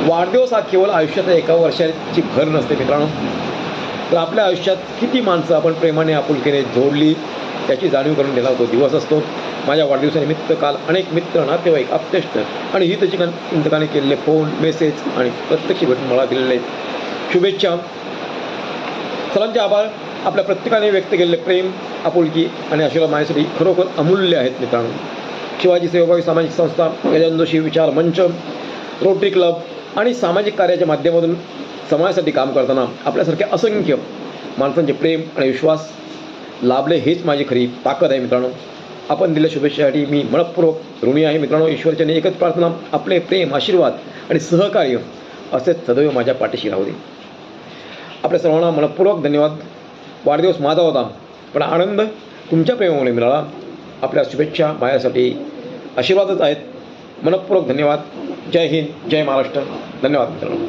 वाढदिवस हा केवळ आयुष्यात एका वर्षाची भर नसते मित्रांनो, तर आपल्या आयुष्यात किती माणसं आपण प्रेमाने आपुलकीने जोडली त्याची जाणीव करून देणारा तो दिवस असतो. माझ्या वाढदिवसानिमित्त काल अनेक मित्र, नातेवाईक, आप्तेष्ट आणि हितचिंतकांनी केलेले फोन, मेसेज आणि प्रत्यक्ष भेटून मला दिलेले शुभेच्छा, सर्वांचे आभार. आपल्या प्रत्येकाने व्यक्त केलेले प्रेम, आपुलकी आणि आशीर्वाद माझ्यासाठी खरोखर अमूल्य आहेत मित्रांनो. शिवाजी सेवाभावी सामाजिक संस्था, गजानन जोशी विचार मंच, रोटरी क्लब आणि सामाजिक कार्याच्या माध्यमातून समाजासाठी काम करताना आपल्यासारख्या असंख्य माणसांचे प्रेम आणि विश्वास लाभले हेच माझी खरी ताकद आहे मित्रांनो. आपण दिलेल्या शुभेच्छेसाठी मी मनःपूर्वक ऋणी आहे मित्रांनो. ईश्वरचरणी एकच प्रार्थना, आपले प्रेम, आशीर्वाद आणि सहकार्य असेच सदैव माझ्या पाठीशी राहू दे. आपल्या सर्वांना मनःपूर्वक धन्यवाद. वाढदिवस माझा होता पण आनंद तुमच्या प्रेमामुळे मिळाला. आपल्या शुभेच्छा माझ्यासाठी आशीर्वादच आहेत. मनःपूर्वक धन्यवाद. जय हिंद, जय महाराष्ट्र. धन्यवाद मित्रांनो.